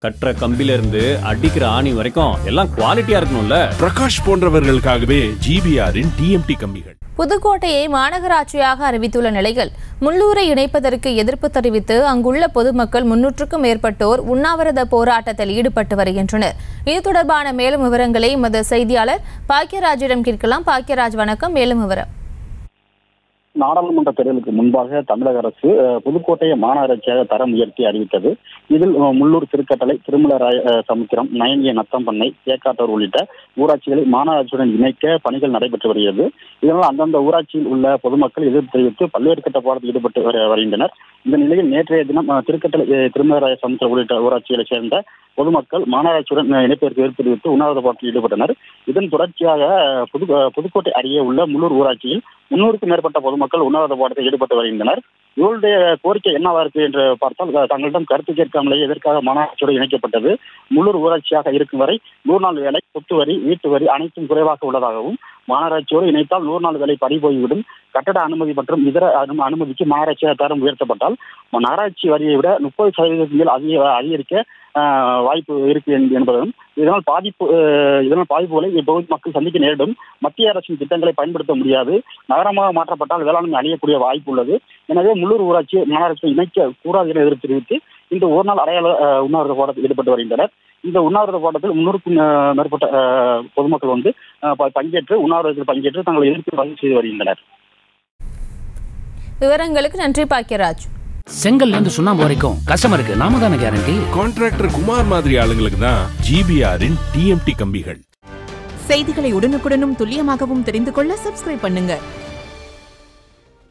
கட்டுற கம்பில இருந்து அடிக்கிற ஆணி வரைக்கும் எல்லாம் குவாலிட்டியா இருக்கணும்ல. பிரகாஷ் போன்றவர்களுக்காகவே ஜிபிஆரின் டிஎம்டி கம்பிகள். புதுக்கோட்டையை மாநகராட்சியாக அறிவித்துள்ள நிலையில் முள்ளூரை இணைப்பதற்கு எதிர்ப்பு தெரிவித்து அங்குள்ள பொதுமக்கள் 300க்கும் மேற்பட்டோர் உண்ணாவிரத போராட்டத்தில் ஈடுபட்டு வருகின்றனர். இது தொடர்பான மேலும் விவரங்களை எமது செய்தியாளர் பாக்கியராஜிடம் கேட்கலாம். பாக்கியராஜ், வணக்கம். மேலும் விவரம். நாடாளுமன்ற தேர்தலுக்கு முன்பாக தமிழக அரசு புதுக்கோட்டையை மாநகராட்சியாக தரம் உயர்த்தி அறிவித்தது. இதில் முள்ளூர், திருக்கட்டளை, திருமலராய சமுத்திரம், நயனிய நத்தம்பண்ணை, தேக்காட்டூர் உள்ளிட்ட ஊராட்சிகளை மாநகராட்சியுடன் இணைக்க பணிகள் நடைபெற்று வருகிறது. இதனால் அந்தந்த ஊராட்சியில் உள்ள பொதுமக்கள் எதிர்ப்பு தெரிவித்து பல்வேறு கட்ட போராட்டத்தில் ஈடுபட்டு வருகின்றனர். இந்த நிலையில் நேற்றைய தினம் திருக்கட்டளை, திருமலராய சமுத்திரம் உள்ளிட்ட ஊராட்சிகளை சேர்ந்த பொதுமக்கள் மாநகராட்சியுடன் இணைப்பதற்கு எதிர்ப்பு தெரிவித்து உண்ணாவிரத போராட்டத்தில் ஈடுபட்டனர். இதன் தொடர்ச்சியாக புதுக்கோட்டை அருகே உள்ள முள்ளூர் ஊராட்சியில் 300க்கும் மேற்பட்ட பொதுமக்கள் உண்ணாவிரத போராட்டத்தில் ஈடுபட்டு வருகின்றனர். இவருடைய கோரிக்கை என்னவா இருக்கு என்று பார்த்தால், தங்களிடம் கருத்து கேட்காமலேயே எதற்காக மாநகராட்சியோடு இணைக்கப்பட்டது, முள்ளூர் ஊராட்சியாக இருக்கும் வரை 100 நாள் வேலை, சொத்து வரி, வீட்டு வரி அனைத்தும் குறைவாக உள்ளதாகவும், மாநகராட்சியோடு இணைத்தால் 100 நாள் வேலை பறி போய்விடும், கட்டட அனுமதி மற்றும் இதர அனுமதிக்கு மாநகராட்சியாக தரம் உயர்த்தப்பட்டால் நகராட்சி வரியை விட 30% மேல் அதிகரிக்க வாய்ப்பு இருக்கு என்பதும், இதனால் பாதிப்புகளை இப்பகுதி மக்கள் சந்திக்க நேரிடும். மத்திய அரசின் திட்டங்களை பயன்படுத்த முடியாது, நகரமாக மாற்றப்பட்டால் வேளாண்மை அழியக்கூடிய வாய்ப்பு உள்ளது. எனவே முள்ளூர் ஊராட்சி மாநகராட்சியை இணைக்க கூடாது என எதிர்ப்பு தெரிவித்து இந்த ஒரு நாள் அடையாள உண்ணாவிரத போராட்டத்தில் ஈடுபட்டு வருகின்றனர். இந்த உண்ணாவிரத போராட்டத்தில் 300க்கும் மேற்பட்ட பொதுமக்கள் பங்கேற்று உண்ணாவிரதத்தில் பங்கேற்று தங்களை எதிர்ப்பு பதிவு செய்து வருகின்றனர். விவரங்களுக்கு நன்றி பாக்கியராஜ். செங்கல்ல இருந்து சுண்ணாம்பு வரைக்கும் கஸ்டமருக்கு நாம தானே கேரண்டி. கான்ட்ராக்டர் குமார் மாதிரி ஆளுங்களுக்கு தான் ஜிபிஆரின் டிஎம்டி கம்பிகள். செய்திகளை உடனுக்குடனும் துல்லியமாகவும் தெரிந்து கொள்ள சப்ஸ்கிரைப் பண்ணுங்க.